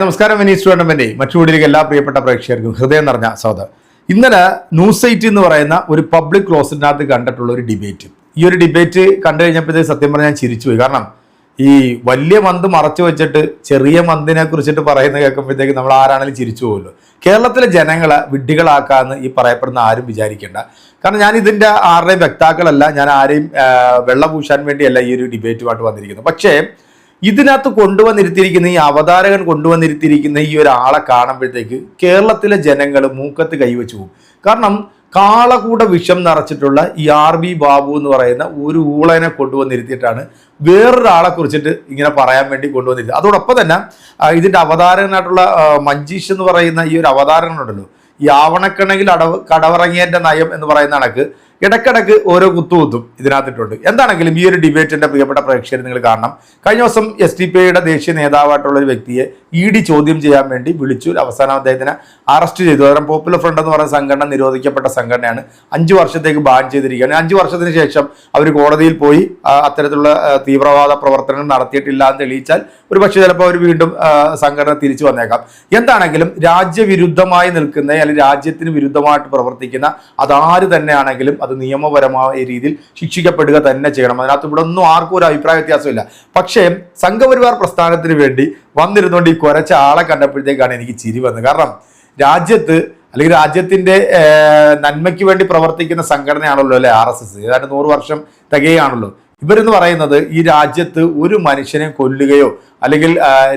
നമസ്കാരം. വിനീസ് ടൂർണമെന്റ് മറ്റുകൂടിയിലേക്ക് എല്ലാ പ്രിയപ്പെട്ട പ്രേക്ഷകർക്കും ഹൃദയം നിറഞ്ഞ സ്വാഗതം. ഇന്നലെ ന്യൂസ് 8 എന്ന് പറയുന്ന ഒരു പബ്ലിക് ക്ലോസിനകത്ത് കണ്ടിട്ടുള്ള ഒരു ഡിബേറ്റ്. ഈ ഒരു ഡിബേറ്റ് കണ്ടു കഴിഞ്ഞപ്പോഴത്തേക്ക് സത്യം പറഞ്ഞാൽ ഞാൻ ചിരിച്ചുപോയി. കാരണം ഈ വലിയ മന്ത് മറച്ചു വെച്ചിട്ട് ചെറിയ മന്തിനെ കുറിച്ചിട്ട് പറയുന്നത് കേൾക്കുമ്പോഴത്തേക്ക് നമ്മൾ ആരാണെങ്കിലും ചിരിച്ചു പോകുമല്ലോ. കേരളത്തിലെ ജനങ്ങളെ വിഡ്ഢികളാക്കാമെന്ന് ഈ പറയപ്പെടുന്ന ആരും വിചാരിക്കേണ്ട. കാരണം ഞാൻ ഇതിൻ്റെ ആരുടെയും വ്യക്താക്കളല്ല, ഞാൻ ആരെയും വെള്ളപൂശാൻ വേണ്ടിയല്ല ഈ ഒരു ഡിബേറ്റുമായിട്ട് വന്നിരിക്കുന്നത്. പക്ഷേ ഇതിനകത്ത് കൊണ്ടുവന്നിരുത്തിയിരിക്കുന്ന ഈ അവതാരകൻ കൊണ്ടുവന്നിരുത്തിയിരിക്കുന്ന ഈ ഒരാളെ കാണുമ്പോഴത്തേക്ക് കേരളത്തിലെ ജനങ്ങൾ മൂക്കത്ത് കൈവച്ചു പോകും. കാരണം കാളകൂട വിഷം നിറച്ചിട്ടുള്ള ഈ RB ബാബു എന്ന് പറയുന്ന ഒരു ഊളനെ കൊണ്ടുവന്നിരുത്തിയിട്ടാണ് വേറൊരാളെ കുറിച്ചിട്ട് ഇങ്ങനെ പറയാൻ വേണ്ടി കൊണ്ടുവന്നിരുന്നത്. അതോടൊപ്പം തന്നെ ഇതിൻ്റെ അവതാരകനായിട്ടുള്ള മഞ്ജീഷ് എന്ന് പറയുന്ന ഈ ഒരു അവതാരകനുണ്ടല്ലോ, ഈ ആവണക്കണെങ്കിൽ കടവറങ്ങിയതിൻ്റെ നയം എന്ന് പറയുന്ന കണക്ക് ഇടക്കിടക്ക് ഓരോ കുത്തുകുത്തും ഇതിനകത്തിട്ടുണ്ട്. എന്താണെങ്കിലും ഈ ഒരു ഡിബേറ്റിന്റെ പ്രിയപ്പെട്ട പ്രേക്ഷകർ നിങ്ങൾ കാണണം. കഴിഞ്ഞ ദിവസം SDPIയുടെ ദേശീയ നേതാവായിട്ടുള്ള ഒരു വ്യക്തിയെ ED ചോദ്യം ചെയ്യാൻ വേണ്ടി വിളിച്ചു. അവസാനം അദ്ദേഹത്തിനെ അറസ്റ്റ് ചെയ്തു. കാരണം പോപ്പുലർ ഫ്രണ്ട് എന്ന് പറയുന്ന സംഘടന നിരോധിക്കപ്പെട്ട സംഘടനയാണ്. 5 വർഷത്തേക്ക് ബാൻ ചെയ്തിരിക്കുകയാണ്. 5 വർഷത്തിന് ശേഷം അവർ കോടതിയിൽ പോയി അത്തരത്തിലുള്ള തീവ്രവാദ പ്രവർത്തനങ്ങൾ നടത്തിയിട്ടില്ല എന്ന് തെളിയിച്ചാൽ ഒരു പക്ഷേ ചിലപ്പോൾ അവർ വീണ്ടും സംഘടന തിരിച്ചു വന്നേക്കാം. എന്താണെങ്കിലും രാജ്യവിരുദ്ധമായി നിൽക്കുന്ന അല്ലെങ്കിൽ രാജ്യത്തിന് വിരുദ്ധമായിട്ട് പ്രവർത്തിക്കുന്ന അതാര് തന്നെയാണെങ്കിലും അത് നിയമപരമായ രീതിയിൽ ശിക്ഷിക്കപ്പെടുക തന്നെ ചെയ്യണം. അതിനകത്ത് ഇവിടെ ഒന്നും ആർക്കും ഒരു അഭിപ്രായ വ്യത്യാസമില്ല. പക്ഷേ സംഘപരിവാർ പ്രസ്ഥാനത്തിന് വേണ്ടി വന്നിരുന്നുകൊണ്ട് ഈ കുറച്ച ആളെ കണ്ടപ്പോഴത്തേക്കാണ് എനിക്ക് ചിരി വന്നത്. കാരണം രാജ്യത്ത് അല്ലെങ്കിൽ രാജ്യത്തിന്റെ നന്മയ്ക്ക് വേണ്ടി പ്രവർത്തിക്കുന്ന സംഘടനയാണല്ലോ അല്ലെ RSS. ഏതാണ്ട് 100 വർഷം തികയാണല്ലോ. ഇവരെന്ന് പറയുന്നത് ഈ രാജ്യത്ത് ഒരു മനുഷ്യനെ കൊല്ലുകയോ അല്ലെങ്കിൽ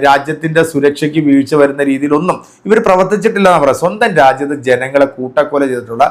രാജ്യത്തിന്റെ സുരക്ഷയ്ക്ക് വീഴ്ച വരുന്ന രീതിയിലൊന്നും ഇവർ പ്രവർത്തിച്ചിട്ടില്ല എന്ന് പറയാം. സ്വന്തം രാജ്യത്ത് ജനങ്ങളെ കൂട്ടക്കൊല ചെയ്തിട്ടുള്ള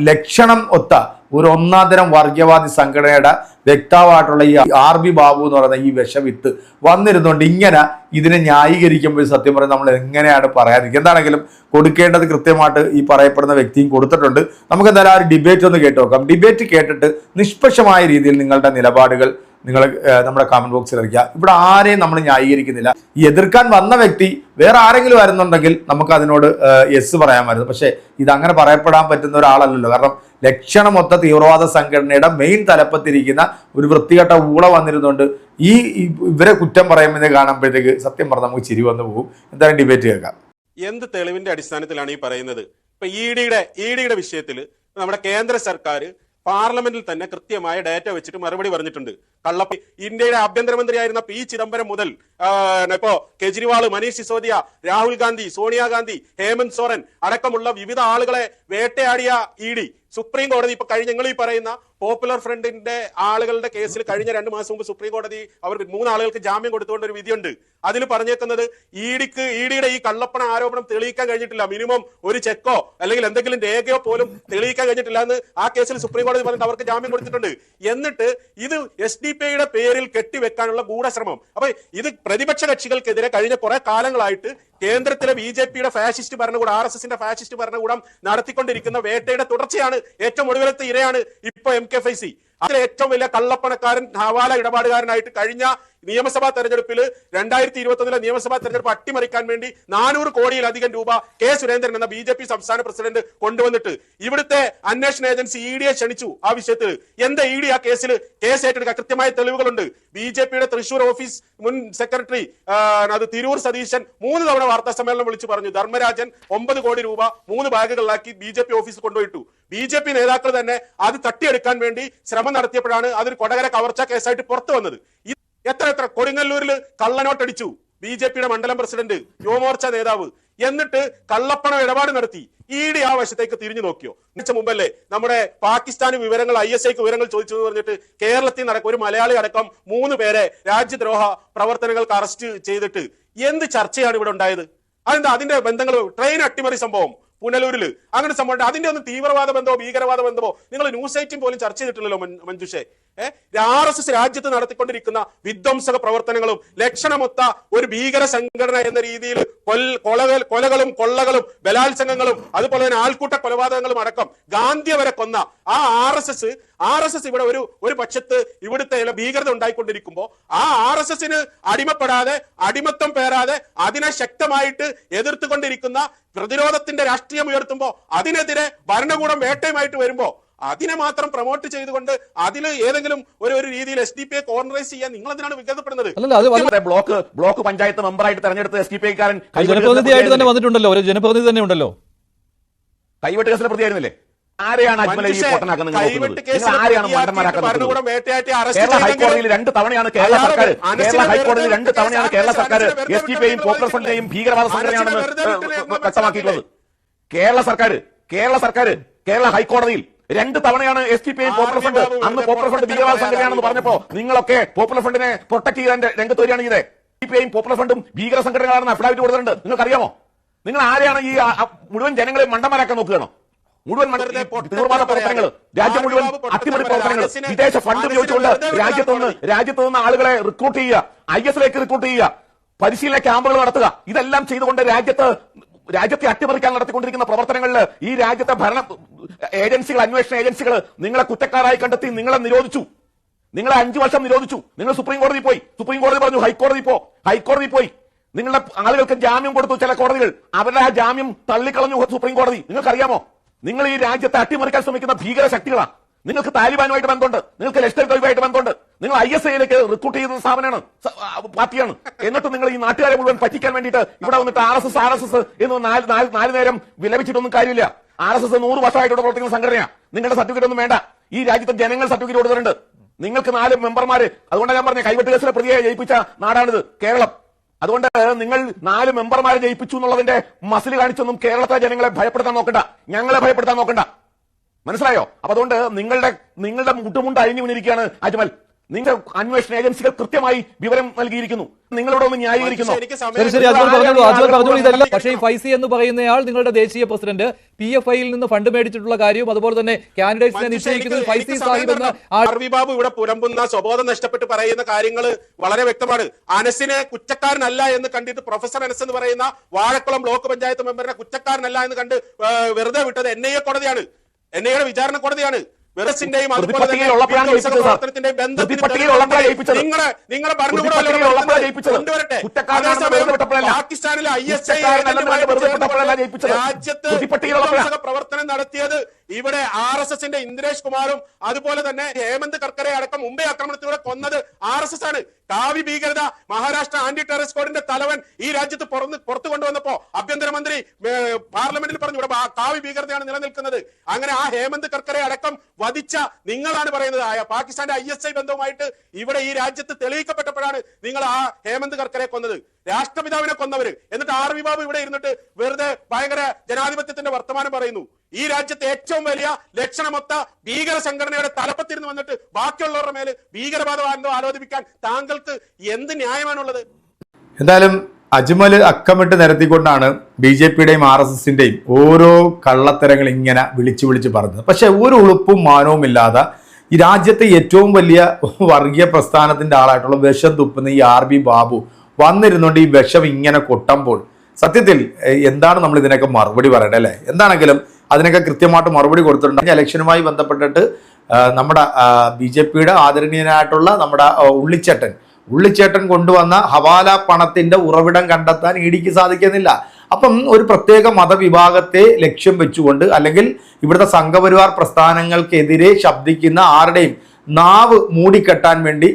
ലക്ഷണം ഒത്ത ഒരു ഒന്നാന്തരം വർഗീയവാദി സംഘടനയുടെ വ്യക്താവായിട്ടുള്ള ഈ RB ബാബു എന്ന് പറയുന്ന ഈ വിഷവിത്ത് വന്നിരുന്നുകൊണ്ട് ഇങ്ങനെ ഇതിനെ ന്യായീകരിക്കുമ്പോൾ സത്യം പറഞ്ഞാൽ നമ്മൾ എങ്ങനെയാണ് പറയാതിരിക്കുക. എന്താണെങ്കിലും കൊടുക്കേണ്ടത് കൃത്യമായിട്ട് ഈ പറയപ്പെടുന്ന വ്യക്തിയും കൊടുത്തിട്ടുണ്ട്. നമുക്ക് എന്തായാലും ആ ഒരു ഡിബേറ്റ് ഒന്ന് കേട്ട് നോക്കാം. ഡിബേറ്റ് കേട്ടിട്ട് നിഷ്പക്ഷമായ രീതിയിൽ നിങ്ങളുടെ നിലപാടുകൾ നിങ്ങൾ നമ്മുടെ കമന്റ് ബോക്സിൽ അറിയിക്കുക. ഇവിടെ ആരെയും നമ്മൾ ന്യായീകരിക്കുന്നില്ല. ഈ എതിർക്കാൻ വന്ന വ്യക്തി വേറെ ആരെങ്കിലും വരുന്നുണ്ടെങ്കിൽ നമുക്ക് അതിനോട് യെസ് പറയാമായിരുന്നു. പക്ഷേ ഇതങ്ങനെ പറയപ്പെടാൻ പറ്റുന്ന ഒരാളല്ലല്ലോ. കാരണം ലക്ഷണമൊത്ത തീവ്രവാദ സംഘടനയുടെ മെയിൻ തലപ്പത്തിരിക്കുന്ന ഒരു വൃത്തികെട്ട ഊള വന്നിരുന്നുകൊണ്ട് ഇവരെ കുറ്റം പറയുമ്പോൾ കാണുമ്പോഴത്തേക്ക് സത്യം പറഞ്ഞാൽ നമുക്ക് ചിരി വന്നു പോകും. എന്തായാലും ഡിബേറ്റ് കേൾക്കാം. എന്ത് തെളിവിന്റെ അടിസ്ഥാനത്തിലാണ് ഈ പറയുന്നത്? ഇപ്പൊ ഇഡിയുടെ വിഷയത്തിൽ നമ്മുടെ കേന്ദ്ര സർക്കാർ പാർലമെന്റിൽ തന്നെ കൃത്യമായ ഡാറ്റ വെച്ചിട്ട് മറുപടി പറഞ്ഞിട്ടുണ്ട്. ഇന്ത്യയുടെ ആഭ്യന്തരമന്ത്രിയായിരുന്ന P ചിദംബരം മുതൽ ഇപ്പോ കെജ്രിവാൾ, മനീഷ് സിസോദിയ, രാഹുൽ ഗാന്ധി, സോണിയാഗാന്ധി, ഹേമന്ത് സോറൻ അടക്കമുള്ള വിവിധ ആളുകളെ വേട്ടയാടിയ ED സുപ്രീം കോടതി ഇപ്പൊ ഞങ്ങൾ ഈ പറയുന്ന പോപ്പുലർ ഫ്രണ്ടിന്റെ ആളുകളുടെ കേസിൽ കഴിഞ്ഞ 2 മാസം മുമ്പ് സുപ്രീം കോടതി അവർക്ക് 3 ആളുകൾക്ക് ജാമ്യം കൊടുത്തുകൊണ്ട് ഒരു വിധിയുണ്ട്. അതിൽ പറഞ്ഞേക്കുന്നത് ഇഡിയുടെ ഈ കള്ളപ്പണ ആരോപണം തെളിയിക്കാൻ കഴിഞ്ഞിട്ടില്ല. മിനിമം ഒരു ചെക്കോ അല്ലെങ്കിൽ എന്തെങ്കിലും രേഖയോ പോലും തെളിയിക്കാൻ കഴിഞ്ഞിട്ടില്ല എന്ന് ആ കേസിൽ സുപ്രീം കോടതി പറഞ്ഞിട്ട് അവർക്ക് ജാമ്യം കൊടുത്തിട്ടുണ്ട്. എന്നിട്ട് ഇത് SDPIയുടെ പേരിൽ കെട്ടിവെക്കാനുള്ള ഗൂഢശ്രമം. അപ്പൊ ഇത് പ്രതിപക്ഷ കക്ഷികൾക്കെതിരെ കഴിഞ്ഞ കുറെ കാലങ്ങളായിട്ട് കേന്ദ്രത്തിലെ BJPയുടെ ഫാഷിസ്റ്റ് ഭരണകൂടം, RSSന്റെ ഫാഷിസ്റ്റ് ഭരണകൂടം നടത്തിക്കൊണ്ടിരിക്കുന്ന വേട്ടയുടെ തുടർച്ചയാണ്. ഏറ്റവും ഒടുവിലത്തെ ഇരയാണ് ഇപ്പൊ MKFIC. അതിലെ ഏറ്റവും വലിയ കള്ളപ്പണക്കാരൻ, ഹവാല ഇടപാടുകാരനായിട്ട് കഴിഞ്ഞ നിയമസഭാ തെരഞ്ഞെടുപ്പിൽ 2021 നിയമസഭാ തെരഞ്ഞെടുപ്പ് അട്ടിമറിക്കാൻ വേണ്ടി 400 കോടിയിലധികം രൂപ K സുരേന്ദ്രൻ എന്ന BJP സംസ്ഥാന പ്രസിഡന്റ് കൊണ്ടുവന്നിട്ട് ഇവിടുത്തെ അന്വേഷണ ഏജൻസി EDയെ ക്ഷണിച്ചു. ആ വിഷയത്തിൽ എന്താ ED ആ കേസ് ഏറ്റെടുക്കുക? കൃത്യമായ തെളിവുകളുണ്ട്. BJPയുടെ തൃശൂർ ഓഫീസ് മുൻ സെക്രട്ടറി അത് തിരൂർ സതീശൻ 3 തവണ വാർത്താ സമ്മേളനം വിളിച്ചു പറഞ്ഞു ധർമ്മരാജൻ 9 കോടി രൂപ 3 ബാഗുകളിലാക്കി BJP ഓഫീസിൽ കൊണ്ടുപോയിട്ടു. BJP നേതാക്കൾ തന്നെ അത് തട്ടിയെടുക്കാൻ വേണ്ടി ശ്രമം നടത്തിയപ്പോഴാണ് അതൊരു കൊടകര കവർച്ചാ കേസായിട്ട് പുറത്തു വന്നത്. എത്ര കൊടുങ്ങല്ലൂരിൽ കള്ളനോട്ടടിച്ചു BJPയുടെ മണ്ഡലം പ്രസിഡന്റ്, യുവമോർച്ച നേതാവ്. എന്നിട്ട് കള്ളപ്പണം ഇടപാട് നടത്തി. ED ആ വശത്തേക്ക് തിരിഞ്ഞു നോക്കിയോ? മുമ്പല്ലേ നമ്മുടെ പാകിസ്ഥാന് വിവരങ്ങൾ, ISIക്ക് വിവരങ്ങൾ ചോദിച്ചു എന്ന് പറഞ്ഞിട്ട് കേരളത്തിൽ നടക്കും ഒരു മലയാളി അടക്കം 3 പേരെ രാജ്യദ്രോഹ പ്രവർത്തനങ്ങൾക്ക് അറസ്റ്റ് ചെയ്തിട്ട് എന്ത് ചർച്ചയാണ് ഇവിടെ ഉണ്ടായത്? അതെന്താ അതിന്റെ ബന്ധങ്ങൾ? ട്രെയിൻ അട്ടിമറി സംഭവം പുനലൂരില് അങ്ങനെ സംഭവം. അതിന്റെ ഒന്നും തീവ്രവാദ ബന്ധമോ ഭീകരവാദ ബന്ധമോ നിങ്ങൾ ന്യൂസ് 8 പോലും ചർച്ച ചെയ്തിട്ടില്ലല്ലോ മഞ്ജുഷേ. RSS രാജ്യത്ത് നടത്തിക്കൊണ്ടിരിക്കുന്ന വിധ്വംസക പ്രവർത്തനങ്ങളും ലക്ഷണമൊത്ത ഒരു ഭീകര സംഘടന എന്ന രീതിയിൽ കൊലകളും കൊള്ളകളും ബലാത്സംഗങ്ങളും അതുപോലെ തന്നെ ആൾക്കൂട്ട കൊലപാതകങ്ങളും അടക്കം ഗാന്ധി വരെ കൊന്ന ആ RSS ഇവിടെ ഒരു പക്ഷത്ത് ഇവിടുത്തെ ഭീകരത ഉണ്ടായിക്കൊണ്ടിരിക്കുമ്പോൾ ആ RSSന് അടിമപ്പെടാതെ, അടിമത്തം പേരാതെ അതിനെ ശക്തമായിട്ട് എതിർത്തുകൊണ്ടിരിക്കുന്ന പ്രതിരോധത്തിന്റെ രാഷ്ട്രീയം ഉയർത്തുമ്പോൾ അതിനെതിരെ ഭരണകൂടം വേട്ടയുമായിട്ട് വരുമ്പോ അതിനെ മാത്രം പ്രൊമോട്ട് ചെയ്തുകൊണ്ട് അതിൽ ഏതെങ്കിലും ഒരു രീതിയിൽ SDPI കോർണറൈസ് ചെയ്യാൻ നിങ്ങൾ എന്തിനാണ് വികസിപ്പെടുന്നത്? ബ്ലോക്ക് പഞ്ചായത്ത് മെമ്പറായിട്ട് തെരഞ്ഞെടുത്ത SDPI കാരൻ ജനപ്രതിനിധിയായിട്ട് തന്നെ വന്നിട്ടുണ്ടല്ലോ, ഒരു ജനപ്രതിനിധി തന്നെ ഉണ്ടല്ലോ. കൈവെട്ട് കേസിലെ പ്രതിയായിരുന്നില്ലേ? ആരെയാണ് അജ്മലെ ഈ പൊട്ടനാക്കുന്നത്? ആരെയാണ് മണ്ടന്മാരാക്കുന്നത്? കേരള ഹൈക്കോടതിയിൽ 2 തവണയാണ് കേരള സർക്കാർ SDPIയും പോപ്പുലർ ഫ്രണ്ടിനെയും ഭീകരവാദ സംഘടനയാണെന്ന് വ്യക്തമാക്കിയിട്ടുള്ളത്. കേരള ഹൈക്കോടതിയിൽ 2 തവണയാണ് SDPIയും പോപ്പുലർ ഫ്രണ്ട്, അന്ന് പോപ്പുലർ ഫ്രണ്ട് ഭീകരവാദ സംഘടനയാണെന്ന് പറഞ്ഞപ്പോ നിങ്ങളൊക്കെ പോപ്പുലർ ഫ്രണ്ടിനെ പ്രൊട്ടക്ട് ചെയ്യാൻ രംഗത്ത് വരികയാണ് ചെയ്തത്. SDPIയും പോപ്പുലർ ഫ്രണ്ടും ഭീകര സംഘടനകളാണെന്ന് അഫിഡാവിറ്റ് കൊടുത്തിട്ടുണ്ട്. നിങ്ങൾക്കറിയാമോ? നിങ്ങൾ ആരെയാണ് ഈ മുഴുവൻ ജനങ്ങളെ മണ്ടന്മാരാക്കാൻ നോക്കുകയാണോ? മുഴുവൻ തീവ്രവാദ പ്രവർത്തനങ്ങൾ, രാജ്യം മുഴുവൻ അട്ടിമറി പ്രവർത്തനങ്ങൾ, വിദേശ ഫണ്ട് ഉപയോഗിച്ചുകൊണ്ട് രാജ്യത്ത് നിന്ന് ആളുകളെ റിക്രൂട്ട് ചെയ്യുക, IS-ലേക്ക് റിക്രൂട്ട് ചെയ്യുക, പരിശീലന ക്യാമ്പുകൾ നടത്തുക, ഇതെല്ലാം ചെയ്തുകൊണ്ട് രാജ്യത്തെ അട്ടിമറിക്കാൻ നടത്തിക്കൊണ്ടിരിക്കുന്ന പ്രവർത്തനങ്ങളിൽ ഈ രാജ്യത്തെ ഭരണ ഏജൻസികൾ, അന്വേഷണ ഏജൻസികൾ നിങ്ങളെ കുറ്റക്കാരായി കണ്ടെത്തി നിങ്ങളെ നിരോധിച്ചു. നിങ്ങളെ 5 വർഷം നിരോധിച്ചു. നിങ്ങൾ സുപ്രീം കോടതി പോയി, സുപ്രീം കോടതി പറഞ്ഞു ഹൈക്കോടതി പോയി. നിങ്ങളുടെ ആളുകൾക്ക് ജാമ്യം കൊടുത്തു ചില കോടതികൾ, അവരുടെ ആ ജാമ്യം തള്ളിക്കളഞ്ഞു സുപ്രീം കോടതി. നിങ്ങൾക്കറിയാമോ, നിങ്ങൾ ഈ രാജ്യത്തെ അട്ടിമറിക്കാൻ ശ്രമിക്കുന്ന ഭീകര ശക്തികളാണ്. നിങ്ങൾക്ക് താലിബാനുമായിട്ട് ബന്ധമുണ്ട്, നിങ്ങൾക്ക് ലഷ്കർ തൊയ്ബായിട്ട് ബന്ധമുണ്ട്, നിങ്ങൾ IS-ലേക്ക് റിക്രൂട്ട് ചെയ്യുന്ന സ്ഥാപനമാണ്, പാർട്ടിയാണ്. എന്നിട്ട് നിങ്ങൾ ഈ നാട്ടുകാരെ മുഴുവൻ പറ്റിക്കാൻ വേണ്ടിയിട്ട് ഇവിടെ വന്നിട്ട് RSS എന്ന് നാല് നേരം വിലപിച്ചിട്ടൊന്നും കാര്യമില്ല. RSS 100 വർഷമായിട്ട് പ്രവർത്തിക്കുന്ന സംഘടനയാണ്. നിങ്ങളുടെ സർട്ടിഫിക്കറ്റ് ഒന്നും വേണ്ട. ഈ രാജ്യത്തെ ജനങ്ങൾ സർട്ടിഫിക്കറ്റ് കൊടുത്തിട്ടുണ്ട്. നിങ്ങൾക്ക് 4 മെമ്പർമാര്. അതുകൊണ്ടാണ് ഞാൻ പറഞ്ഞ കൈവെട്ട് കേസിലെ പ്രതിയെ ജയിപ്പിച്ച നാടാണിത് കേരളം. അതുകൊണ്ട് നിങ്ങൾ 4 മെമ്പർമാരെ ജയിപ്പിച്ചു എന്നുള്ളതിന്റെ മസിൽ കാണിച്ചൊന്നും കേരളത്തിലെ ജനങ്ങളെ ഭയപ്പെടുത്താൻ നോക്കണ്ട, ഞങ്ങളെ ഭയപ്പെടുത്താൻ നോക്കണ്ട. മനസ്സിലായോ? അപ്പൊ അതുകൊണ്ട് നിങ്ങളുടെ മുട്ടുമുണ്ട് അഴിഞ്ഞു വീണിരിക്കുകയാണ് അജ്മൽ. നിങ്ങളുടെ അന്വേഷണ ഏജൻസികൾ കൃത്യമായി വിവരം നൽകിയിരിക്കുന്നു. നിങ്ങളോട് ഒന്ന് ന്യായീകരിക്കുന്നു. ശരി, അജ്മൽ പറഞ്ഞോളൂ ഇതല്ല. പക്ഷേ ഈ ഫൈസി എന്ന് പറയുന്നയാൾ നിങ്ങളുടെ ദേശീയ പ്രസിഡന്റ് PFIയിൽ നിന്ന് ഫണ്ട് മേടിച്ചിട്ടുള്ള കാര്യവും അതുപോലെ തന്നെ കാൻഡിഡേറ്റ്സിനെ നിശ്ചയിക്കുന്നത് ഫൈസി സാഹിബ് എന്ന ബാബു ഇവിടെ പുലമ്പുന്ന സ്വബോധം നഷ്ടപ്പെട്ട് പറയുന്ന കാര്യങ്ങൾ വളരെ വ്യക്തമാണ്. അനസിനെ കുറ്റക്കാരനല്ല എന്ന് കണ്ടിട്ട് പ്രൊഫസർ അനസ് എന്ന് പറയുന്ന വാഴക്കുളം ബ്ലോക്ക് പഞ്ചായത്ത് മെമ്പറിനെ കുറ്റക്കാരനല്ല എന്ന് കണ്ട് വെറുതെ വിട്ടത് NIA കോടതിയാണ്, NIA വിചാരണ കോടതിയാണ്. നിങ്ങളുടെ പാകിസ്ഥാനിലെ പ്രവർത്തനം നടത്തിയത് ഇവിടെ RSSന്റെ ഇന്ദ്രേഷ് കുമാറും അതുപോലെ തന്നെ ഹേമന്ത് കർക്കറെ അടക്കം മുംബൈ ആക്രമണത്തിലൂടെ കൊന്നത് RSS ആണ്. കാവി ഭീകരത മഹാരാഷ്ട്ര ആന്റി ടെററിസ്റ്റ് സ്ക്വാഡിന്റെ തലവൻ ഈ രാജ്യത്ത് പുറത്തു കൊണ്ടുവന്നപ്പോ ആഭ്യന്തരമന്ത്രി പാർലമെന്റിൽ പറഞ്ഞു ഇവിടെ കാവി ഭീകരതയാണ് നിലനിൽക്കുന്നത്. അങ്ങനെ ആ ഹേമന്ത് കർക്കറെ അടക്കം വധിച്ച നിങ്ങളാണ് പറയുന്നത് പാകിസ്ഥാന്റെ ISI ബന്ധവുമായിട്ട് ഇവിടെ ഈ രാജ്യത്ത് തെളിയിക്കപ്പെട്ടപ്പോഴാണ് നിങ്ങൾ ആ ഹേമന്ത് കർക്കറെ കൊന്നത്, രാഷ്ട്രപിതാവിനെ കൊന്നവര്. എന്നിട്ട് RV ബാബു ഇവിടെ ഇരുന്നിട്ട് വെറുതെ ഭയങ്കര ജനാധിപത്യത്തിന്റെ വർത്തമാനം പറയുന്നു. ഈ രാജ്യത്തെ ഏറ്റവും വലിയ ലക്ഷണമൊത്ത ഭീകര സംഘടനയുടെ തലപ്പത്തിരുന്ന് വന്നിട്ട് ബാക്കിയുള്ളവരുടെ മേല് ഭീകരവാദം ആലോചിപ്പിക്കാൻ താങ്കൾക്ക് എന്ത് ന്യായമാണുള്ളത്? എന്തായാലും അജ്മല് അക്കമിട്ട് നിരത്തിക്കൊണ്ടാണ് BJPയുടെയും RSSന്റെയും ഓരോ കള്ളത്തരങ്ങൾ ഇങ്ങനെ വിളിച്ചു പറഞ്ഞത്. പക്ഷെ ഒരു ഉളുപ്പും മാനവും ഇല്ലാതെ ഈ രാജ്യത്തെ ഏറ്റവും വലിയ വർഗീയ പ്രസ്ഥാനത്തിന്റെ ആളായിട്ടുള്ള വിഷം തുപ്പുന്ന ഈ RB ബാബു വന്നിരുന്നുകൊണ്ട് ഈ വിഷം ഇങ്ങനെ കൊട്ടുമ്പോൾ സത്യത്തിൽ എന്താണ് നമ്മൾ ഇതിനൊക്കെ മറുപടി പറയേണ്ടത് അല്ലേ? എന്താണെങ്കിലും അതിനൊക്കെ കൃത്യമായിട്ട് മറുപടി കൊടുത്തിട്ടുണ്ട്. ഇലക്ഷനുമായി ബന്ധപ്പെട്ടിട്ട് നമ്മുടെ BJPയുടെ ആദരണീയനായിട്ടുള്ള നമ്മുടെ ഉള്ളിച്ചേട്ടൻ കൊണ്ടുവന്ന ഹവാല പണത്തിന്റെ ഉറവിടം കണ്ടെത്താൻ EDക്ക് സാധിക്കുന്നില്ല. അപ്പം ഒരു പ്രത്യേക മതവിഭാഗത്തെ ലക്ഷ്യം വെച്ചുകൊണ്ട് അല്ലെങ്കിൽ ഇവിടുത്തെ സംഘപരിവാർ പ്രസ്ഥാനങ്ങൾക്കെതിരെ ശബ്ദിക്കുന്ന ആരുടെയും നാവ് മൂടിക്കെട്ടാൻ വേണ്ടി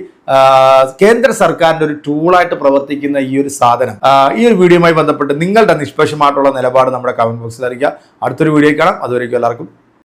കേന്ദ്ര സർക്കാരിന്റെ ഒരു ടൂളായിട്ട് പ്രവർത്തിക്കുന്ന ഈ ഒരു സാധനം, ഈ ഒരു വീഡിയോയുമായി ബന്ധപ്പെട്ട് നിങ്ങളുടെ നിഷ്പക്ഷമായിട്ടുള്ള നിലപാട് നമ്മുടെ കമന്റ് ബോക്സിൽ അറിയിക്കുക. അടുത്തൊരു വീഡിയോ കാണാം. അതുവരേക്കും എല്ലാവർക്കും